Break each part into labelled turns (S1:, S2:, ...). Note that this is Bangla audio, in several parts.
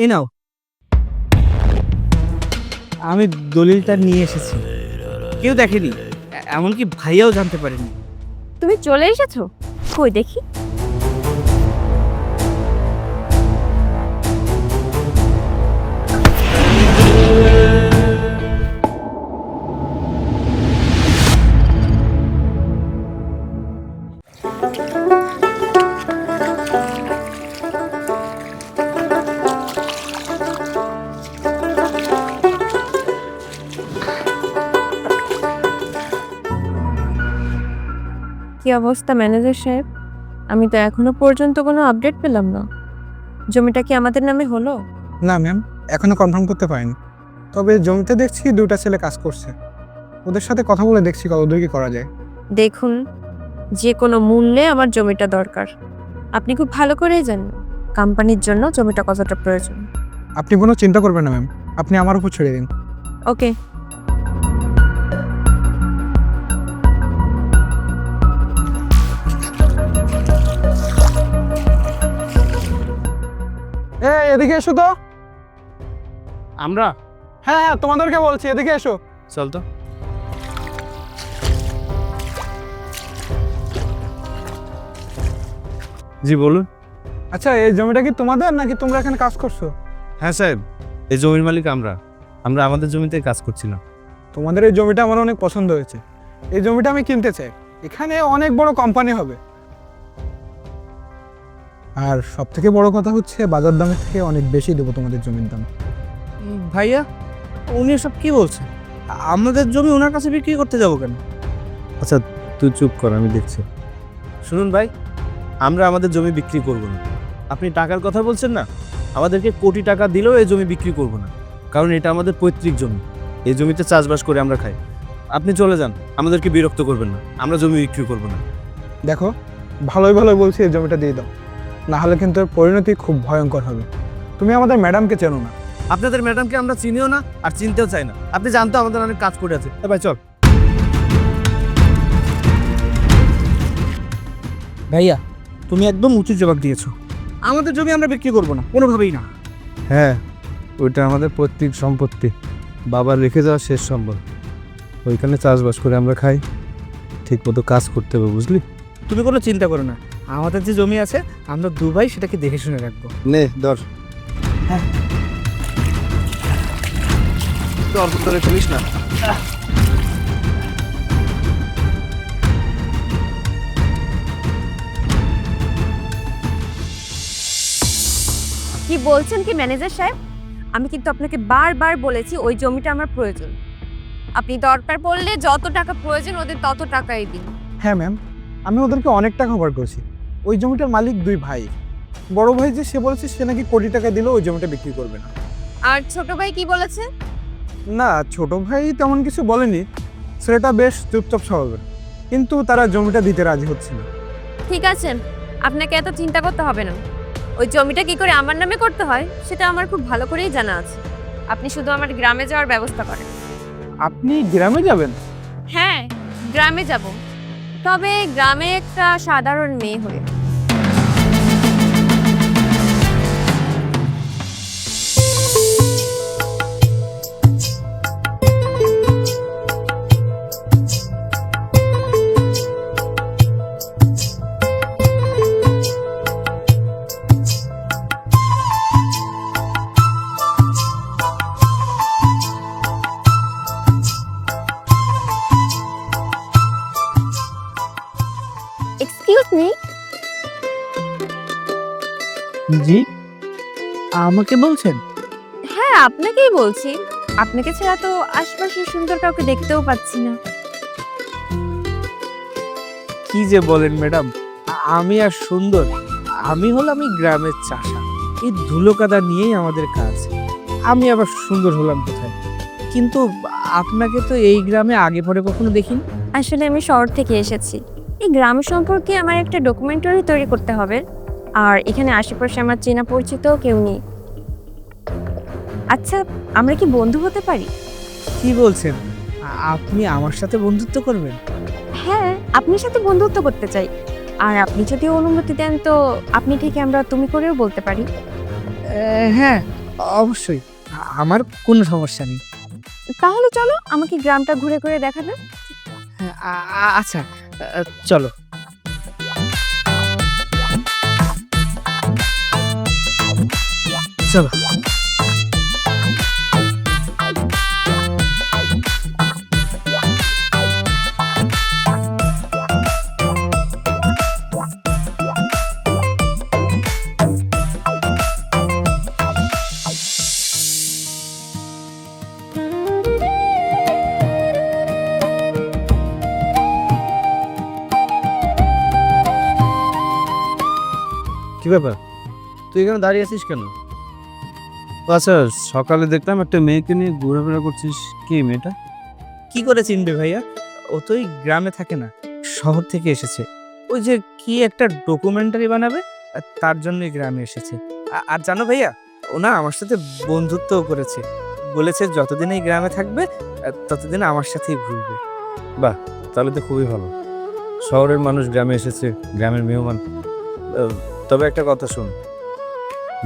S1: এই নাও, আমি দলিলটা নিয়ে এসেছি। কেউ দেখেনি, এমনকি ভাইয়াও জানতে পারেনি।
S2: তুমি চলে এসেছো? কই দেখি। কি অবস্থা ম্যানেজার সাহেব? আমি তো এখনো পর্যন্ত কোনো আপডেট পেলাম না। জমিটা কি আমাদের নামে হলো?
S3: না ম্যাম, এখনো কনফার্ম করতে পারিনি। তবে জমিতে দেখছি দুটা ছেলে কাজ করছে। ওদের সাথে কথা বলে দেখছি কতদূর কি করা যায়।
S2: দেখুন, যে কোনো মূল্যে আমার জমিটা দরকার। আপনি খুব ভালো করেই জানেন কোম্পানির জন্য জমিটা কতটা প্রয়োজন।
S3: আপনি কোনো চিন্তা করবেন না ম্যাম, আপনি আমার উপর ছেড়ে দিন।
S2: ওকে।
S3: এদিকে এসো তো।
S1: আমরা
S3: হ্যাঁ হ্যাঁ, তোমাদেরকে বলছি, এদিকে এসো।
S1: চল তো। জি বলুন।
S3: আচ্ছা, এই জমিটা কি তোমাদের নাকি তোমরা এখানে কাজ করছো?
S1: হ্যাঁ সাহেব, এই জমির মালিক আমরা আমাদের জমিতে কাজ করছিলাম।
S3: তোমাদের এই জমিটা আমার অনেক পছন্দ হয়েছে। এই জমিটা আমি কিনতে চাই। এখানে অনেক বড় কোম্পানি হবে। আর সব থেকে বড় কথা হচ্ছে বাজার দামের থেকে অনেক বেশি দেবো তোমাদের জমির দাম।
S1: ভাইয়া, উনি সব কি বলছেন? আমাদের জমি ওনার কাছে বিক্রি করতে যাবো কেন? আচ্ছা তুই চুপ কর, আমি দেখছি। শুনুন ভাই, আমরা আমাদের জমি বিক্রি করব না। আপনি টাকার কথা বলছেন না, আমাদেরকে কোটি টাকা দিলেও এই জমি বিক্রি করব না, কারণ এটা আমাদের পৈতৃক জমি। এই জমিতে চাষবাস করে আমরা খাই। আপনি চলে যান, আমাদেরকে বিরক্ত করবেন না। আমরা জমি বিক্রি করব না।
S3: দেখো, ভালোই ভালোই বলছি, এই জমিটা দিয়ে দাও, না হলে কিন্তু এর পরিণতি খুব ভয়ঙ্কর হবে। তুমি আমাদের ম্যাডামকে চেনো না।
S1: আপনাদের ম্যাডামকে আমরা চিনিও না, আর চিনতেও চাই না। আপনি জানতো আমাদের অনেক কাজ করে আছে। ভাই চল। ভাইয়া, তুমি একদম উচিত জবাব দিয়েছো। আমাদের জমি আমরা বিক্রি করব না, কোনোভাবেই না।
S4: হ্যাঁ, ওইটা আমাদের পৈতৃক সম্পত্তি, বাবার রেখে যাওয়া শেষ সম্বল। ওইখানে চাষবাস করে আমরা খাই, ঠিক মতো কাজ করতে হবে, বুঝলি?
S1: তুমি কোনো চিন্তা করো না, আমাদের যে জমি আছে আমরা দু ভাই সেটাকে দেখে শুনে রাখবো।
S4: নে ধর।
S1: হ্যাঁ, তোর ধরে ফেলিস না।
S2: কি বলছেন কি ম্যানেজার সাহেব? আমি কিন্তু আপনাকে বারবার বলেছি ওই জমিটা আমার প্রয়োজন। আপনি দরকার পড়লে যত টাকা প্রয়োজন ওদের তত টাকাই দিন।
S3: হ্যাঁ ম্যাম, আমি ওদেরকে অনেক টাকা খবর করেছি। ওই জমিটার মালিক দুই ভাই। বড় ভাই যে সে বলেছে সে নাকি কোটি টাকা দিলেও ওই জমিটা বিক্রি করবে না।
S2: আর ছোট ভাই কি বলেছে?
S3: না, ছোট ভাই তেমন কিছু বলেনি। ছেলেটা বেশ চুপচাপ স্বভাবের, কিন্তু তারা জমিটা দিতে রাজি হচ্ছে না।
S2: ঠিক আছে, আপনাকে এত চিন্তা করতে হবে না। ওই জমিটা কি করে আমার নামে করতে হয় সেটা আমার খুব ভালো করেই জানা আছে। আপনি শুধু আমার গ্রামে যাওয়ার ব্যবস্থা করেন।
S3: আপনি গ্রামে যাবেন?
S2: হ্যাঁ, গ্রামে যাব, তবে গ্রামে একটা সাধারণ মেয়ে হয়ে। Excuse me.
S1: জি, আমাকে বলছেন?
S2: হ্যাঁ, আপনাকেই বলছি। আপনাকে ছাড়া তো আশপাশের সুন্দর কাউকে দেখতেও পাচ্ছি না।
S1: কি যে বলেন ম্যাডাম, আমি আর সুন্দর? আমি হলাম এই গ্রামের চাষা। এই ধুলো কাদা নিয়েই আমাদের কাজ। আমি আবার সুন্দর হলাম কোথায়? কিন্তু আপনাকে তো এই গ্রামে আগে পরে কখনো দেখিনি।
S2: আসলে আমি শহর থেকে এসেছি। এই গ্রাম সম্পর্কে আমার একটা ডকুমেন্টারি তৈরি করতে হবে, আর এখানে আশেপাশে আমার চেনা পরিচিত কেউ নেই। আচ্ছা, আমরা কি বন্ধু হতে পারি?
S1: কি বলছেন? আপনি আমার সাথে বন্ধুত্ব করবেন?
S2: হ্যাঁ, আপনার সাথে বন্ধুত্ব করতে চাই। আর আপনি যদি অনুমতি দেন তো আপনি থেকে আমরা তুমি করেও বলতে পারি।
S1: হ্যাঁ, অবশ্যই, আমার কোনো সমস্যা নেই।
S2: তাহলে চলো আমাকে গ্রামটা ঘুরে ঘুরে দেখাবে।
S1: হ্যাঁ, আচ্ছা, চলো। চলো।
S4: কি ব্যাপার, তুই এখানে দাঁড়িয়ে আছিস কেন? আচ্ছা, সকালে দেখলাম একটা মেয়েকে নিয়ে ঘোরাফেরা করছিস, কি মেয়েটা?
S1: কি করে চিনবে ভাইয়া? ও তো এই গ্রামে থাকে না, শহর থেকে এসেছে। ওই যে কি একটা ডকুমেন্টারি বানাবে, তার জন্যই গ্রামে এসেছে। আর জানো ভাইয়া, ও না আমার সাথে বন্ধুত্বও করেছে। বলেছে যতদিন এই গ্রামে থাকবে ততদিন আমার সাথেই ঘুরবে।
S4: তাহলে তো খুবই ভালো। শহরের মানুষ গ্রামে এসেছে, গ্রামের মেহমান। তবে একটা কথা শোন,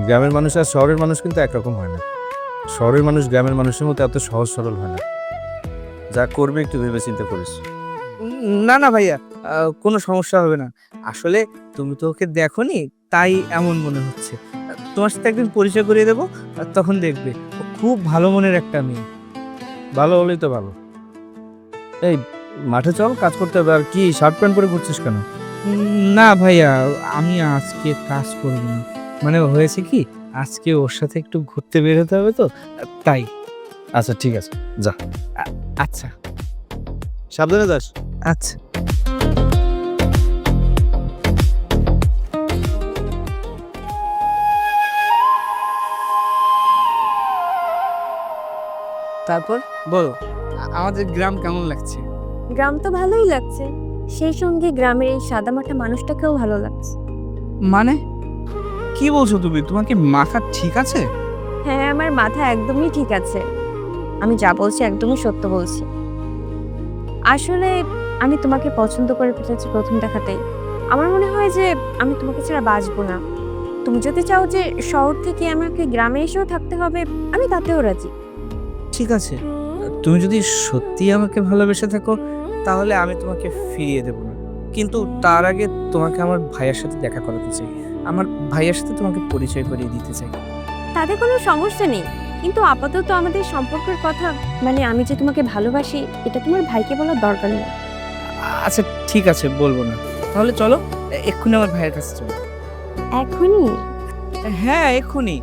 S4: গ্রামের মানুষ আর শহরের মানুষ কিন্তু একরকম হয় না। শহরের মানুষ গ্রামের মানুষের মতো এত সহজ সরল হয় না। যা করবে একটু ভেবে চিন্তা করিস।
S1: না না ভাইয়া, কোনো সমস্যা হবে না। আসলে তুমি তো ওকে দেখোনি, তাই এমন মনে হচ্ছে। তোমার সাথে একদিন পরিচয় করিয়ে দেবো, তখন দেখবে ও খুব ভালো মনের একটা মেয়ে।
S4: ভালো হলেই তো ভালো। এই মাঠে চল, কাজ করতে হবে। আর কি শার্ট প্যান্ট পরে ঘুরছিস কেন?
S1: না ভাইয়া, আমি আজকে কাজ করব না। মানে হয়েছে কি, আজকে ওর সাথে একটু ঘুরতে বের হতে হবে তো, তাই।
S4: আচ্ছা ঠিক আছে, যা।
S1: আচ্ছা
S4: সাবধানে যাস।
S1: আচ্ছা। তারপর বলো, আমাদের গ্রাম কেমন লাগছে?
S2: গ্রাম তো ভালোই লাগছে, সেই সঙ্গে গ্রামের এই সাদামাটা মানুষটাকেও ভালো লাগছে।
S1: মানে কি বলছো তুমি? তোমার কি মাথা ঠিক আছে?
S2: হ্যাঁ, আমার মাথা একদমই ঠিক আছে। আমি যা বলছি একদমই সত্য বলছি। আসলে আমি তোমাকে পছন্দ করে ফেলেছি প্রথম দেখাতেই। আমার মনে হয় যে আমি তোমাকে ছাড়া বাঁচবো না। তুমি যদি চাও যে শহর থেকে আমাকে গ্রামে এসেও থাকতে হবে, আমি তাতেও রাজি।
S1: ঠিক আছে, তুমি যদি সত্যি আমাকে ভালোবেসে থাকো তাহলে আমি তোমাকে ফিরিয়ে দেব না। কিন্তু তার আগে তোমাকে আমার ভাইয়ের সাথে দেখা করাতে চাই। আমার ভাইয়ের সাথে তোমাকে পরিচয় করিয়ে দিতে চাই।
S2: তাতে কোনো সমস্যা নেই, কিন্তু আপাতত আমাদের সম্পর্কের কথা, মানে আমি যে তোমাকে ভালোবাসি, এটা তোমার ভাইকে বলার দরকার নেই।
S1: আচ্ছা ঠিক আছে, বলবো না। তাহলে চলো এক্ষুনি আমার ভাইয়ের কাছে চলো।
S2: এখনই?
S1: হ্যাঁ এক্ষুনি।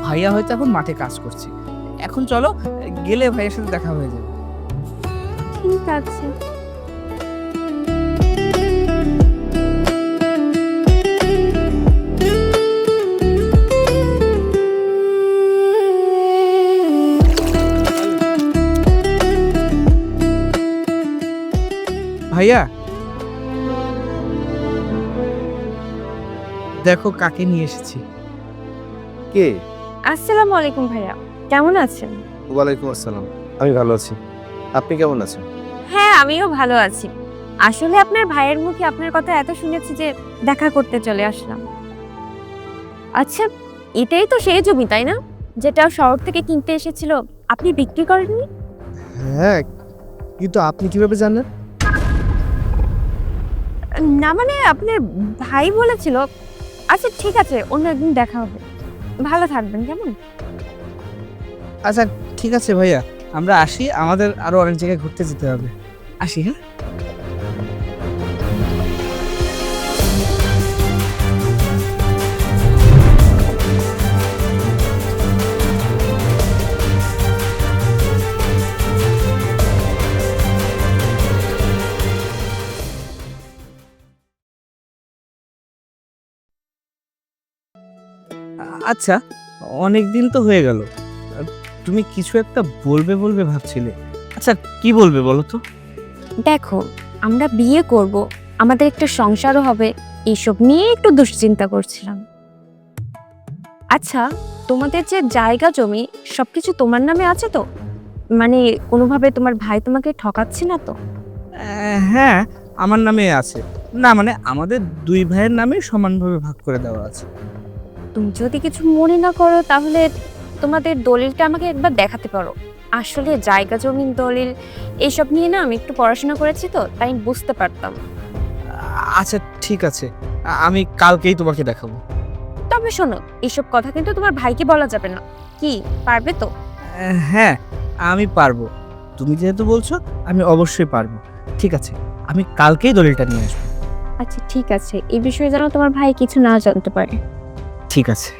S1: ভাইয়া হয়তো এখন মাঠে কাজ করছে। এখন চলো, গেলে ভাইয়ের সাথে দেখা হয়ে যাবে।
S2: ঠিক আছে।
S1: ভাইয়া দেখো কাকে নিয়ে এসেছি।
S4: কে?
S2: আসসালামু আলাইকুম ভাইয়া, কেমন আছেন?
S4: ওয়ালাইকুম আসসালাম। আমি ভালো আছি, আপনি কেমন আছেন?
S2: হ্যাঁ, আমিও ভালো আছি। আসলে আপনার ভাইয়ের মুখে আপনার কথা এত শুনেছি যে দেখা করতে চলে আসলাম। আচ্ছা, এটাই তো সেই জমি তাই না, যেটা শহর থেকে কিনতে এসেছিল? আপনি বিক্রি করেননি?
S4: হ্যাঁ, কিন্তু আপনি কিভাবে জানেন?
S2: না মানে আপনার ভাই বলেছিল। আচ্ছা ঠিক আছে, অন্য একদিন দেখা হবে। ভালো থাকবেন কেমন?
S1: আচ্ছা ঠিক আছে ভাইয়া, আমরা আসি, আমাদের আরো অনেক জায়গায় ঘুরতে যেতে হবে। আসি হ্যাঁ। আচ্ছা, অনেক দিন তো হয়ে গেল, তুমি কিছু একটা বলবে বলবে ভাবছিলে। আচ্ছা কি বলবে বলো তো?
S2: দেখো, আমরা বিয়ে করব, আমাদের একটা সংসারও হবে, এইসব নিয়ে একটু দুশ্চিন্তা করছিলাম। আচ্ছা, তোমাদের যে জায়গা জমি সবকিছু তোমার নামে আছে তো? মানে কোনোভাবে তোমার ভাই তোমাকে ঠকাচ্ছে না তো?
S1: হ্যাঁ আমার নামে আছে। না মানে আমাদের দুই ভাইয়ের নামে সমানভাবে ভাগ করে দেওয়া আছে।
S2: তুমি যদি কিছু মনে না করো তাহলে তোমাদের দলিলটা আমাকে একবার দেখাতে পারো। আসলে জায়গা জমিন দলিল এইসব নিয়ে না আমি একটু পড়াশোনা করেছি, তো তাই বুঝতে পারতাম।
S1: আচ্ছা ঠিক আছে, আমি কালকেই তোমাকে দেখাবো।
S2: তবে শোনো, এইসব কথা কিন্তু তোমার ভাইকে বলা যাবে না। কি পারবে তো?
S1: হ্যাঁ আমি পারবো, তুমি যেহেতু বলছো আমি অবশ্যই পারবো। ঠিক আছে, আমি কালকেই দলিলটা নিয়ে আসবো।
S2: আচ্ছা ঠিক আছে, এই বিষয়ে যেন তোমার ভাই কিছু না জানতে পারে।
S1: ঠিক আছে।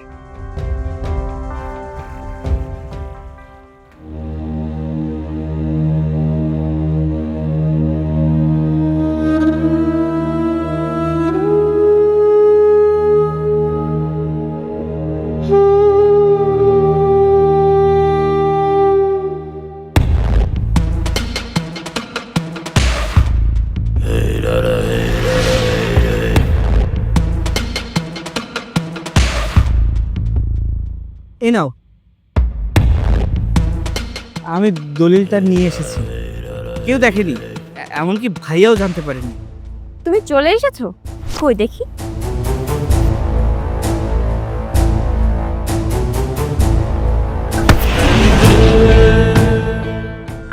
S1: এই নাও, আমি দলিলটা নিয়ে এসেছি। কেউ দেখেনি, এমনকি ভাইয়াও জানতে পারেনি।
S2: তুমি চলে এসেছো? কই দেখি।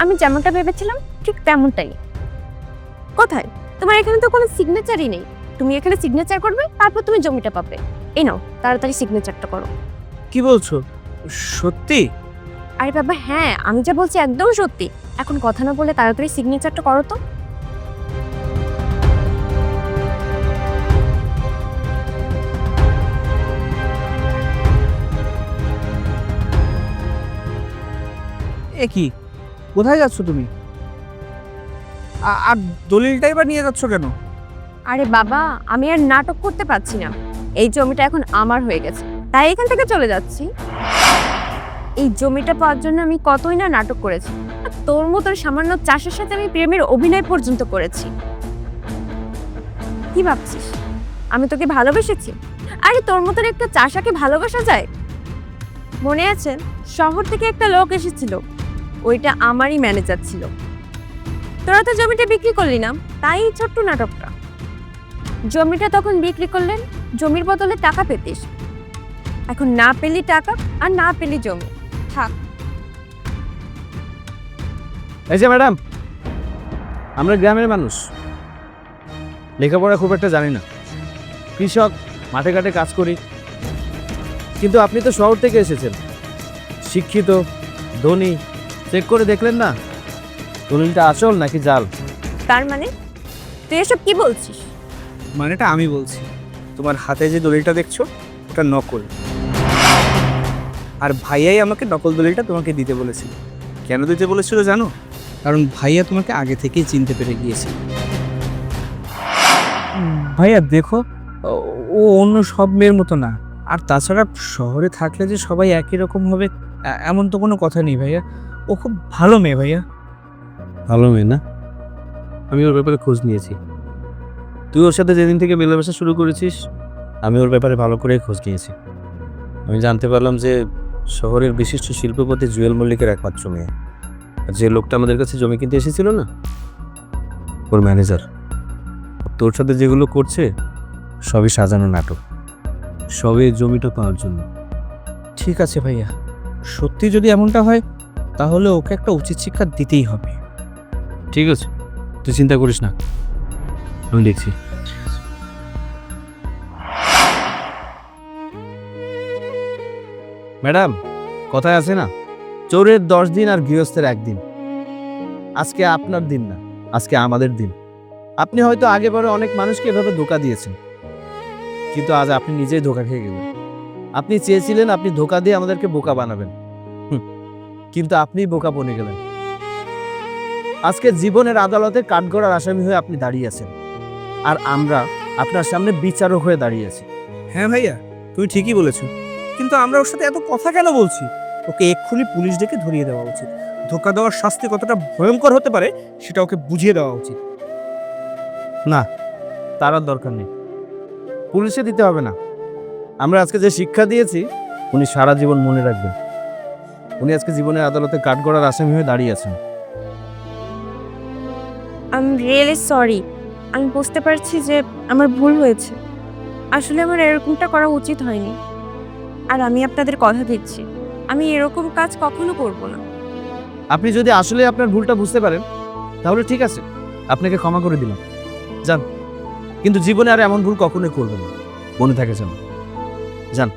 S2: আমি যেমনটা ভেবেছিলাম ঠিক তেমনটাই। কোথায়? তোমার এখানে তো কোনো সিগনেচারই নেই। তুমি এখানে সিগনেচার করবে, তারপর তুমি জমিটা পাবে। এই নাও, তাড়াতাড়ি সিগনেচারটা করো।
S1: কি বলছো, সত্যি?
S2: আরে বাবা হ্যাঁ, আমি যা বলছি একদম সত্যি। এখন কথা না বলে তাড়াতাড়ি সিগনেচারটা করো তো।
S1: এ কি, কোথায় যাচ্ছ তুমি? আর দলিলটাই বা নিয়ে যাচ্ছ কেন?
S2: আরে বাবা, আমি আর নাটক করতে পারছি না। এই জমিটা এখন আমার হয়ে গেছে, তাই এখান থেকে চলে যাচ্ছি। এই জমিটা পাওয়ার জন্য আমি কতই না নাটক করেছি। আর তোর মতো সামান্য চাষের সাথে আমি প্রেমের অভিনয় পর্যন্ত করেছি। কি ভাবছিস আমি তোকে ভালোবেসেছি? আরে তোর মতন একটা চাষাকে ভালোবাসা যায়? মনে আছে শহর থেকে একটা লোক এসেছিল, ওইটা আমারই ম্যানেজার ছিল। তোরা তো জমিটা বিক্রি করলি না, তাই এই ছোট্ট নাটকটা। জমিটা তখন বিক্রি করলেন, জমির বদলে টাকা পেতিস। এখন না পেলি টাকা আর না পেলি জমি, থাক।
S4: এই যে ম্যাডাম, আমরা গ্রামের মানুষ, লেখাপড়া খুব একটা জানি না, কৃষক, মাঠে ঘাটে কাজ করি। কিন্তু আপনি তো শহর থেকে এসেছেন, শিক্ষিত, ধনী, চেক করে দেখলেন না দলিলটা আসল নাকি জাল?
S2: তার মানে তুই এসব কি বলছিস?
S1: মানেটা আমি বলছি, তোমার হাতে যে দলিলটা দেখছো ওটা নকল। আর ভাইয়াই আমাকে নকল দলিলটা তোমাকে দিতে বলেছিল। কেন দিতে বলেছিল জানো? কারণ ভাইয়া তোমাকে আগে থেকেই চিনতে পেরে গিয়েছিল। ভাইয়া দেখো, ও অন্য সব মেয়ের মতো না। আর তাছাড়া শহরে থাকলে যে সবাই একই রকম হবে এমন তো কোনো কথা নেই ভাইয়া। ও খুব ভালো মেয়ে ভাইয়া।
S4: ভালো মেয়ে না? আমি ওর ব্যাপারে খোঁজ নিয়েছি। তুই ওর সাথে যেদিন থেকে মেলামেশা শুরু করেছিস আমি ওর ব্যাপারে ভালো করে খোঁজ নিয়েছি। আমি জানতে পারলাম যে শহরের বিশিষ্ট শিল্পপতি জুয়েল মল্লিকের একমাত্র মেয়ে। আর যে লোকটা আমাদের কাছে জমি কিনতে এসেছিল না, ওর ম্যানেজার। তোর সাথে যেগুলো করছে সবই সাজানো নাটক, সবই জমিটা পাওয়ার জন্য।
S1: ঠিক আছে ভাইয়া, সত্যি যদি এমনটা হয় তাহলে ওকে একটা উচিত শিক্ষা দিতেই হবে।
S4: ঠিক আছে, তুই চিন্তা করিস না, আমি দেখছি। ম্যাডাম, কথায় আছে না, চোরের 10 দিন আর গৃহস্থের 1 দিন। আজকে আপনার দিন না, আজকে আমাদের দিন। আপনি হয়তো আগে পরে অনেক মানুষকে এভাবে ধোকা দিয়েছেন, কিন্তু আজ আপনি নিজেই ধোকা খেয়ে গেলেন। আপনি চেয়েছিলেন আপনি ধোকা দিয়ে আমাদেরকে বোকা বানাবেন, কিন্তু আপনিই বোকা বনে গেলেন। আজকে জীবনের আদালতে কাঠগড়ার আসামি হয়ে আপনি দাঁড়িয়ে আছেন, আর আমরা আপনার সামনে বিচারক হয়ে দাঁড়িয়ে আছি।
S1: হ্যাঁ ভাইয়া, তুমি ঠিকই বলেছো, কিন্তু আমরা ওর সাথে এত কথা কেন বলছি? ওকে এক্ষুনি পুলিশ ডেকে ধরিয়ে দেওয়া উচিত। ধোকা দেওয়ার শাস্তি কতটা ভয়ঙ্কর হতে পারে সেটা ওকে বুঝিয়ে দেওয়া উচিত।
S4: না, তার আর দরকার নেই, পুলিশে দিতে হবে না। আমরা আজকে যে শিক্ষা দিয়েছি উনি সারা জীবন মনে রাখবেন। উনি আজকে জীবনের আদালতে কাঠগড়ার আসামি হয়ে দাঁড়িয়ে আছেন।
S2: I am really sorry. আমি বুঝতে পারছি যে আমার ভুল হয়েছে। আসলে আমার এরকমটা করা উচিত হয়নি। আর আমি আপনাদের কথা দিচ্ছি, আমি এরকম কাজ কখনো করব না।
S1: আপনি যদি আসলে আপনার ভুলটা বুঝতে পারেন তাহলে ঠিক আছে, আপনাকে ক্ষমা করে দিলাম, যান। কিন্তু জীবনে আর এমন ভুল কখনোই করবেন না, মনে থাকে যেন। যান।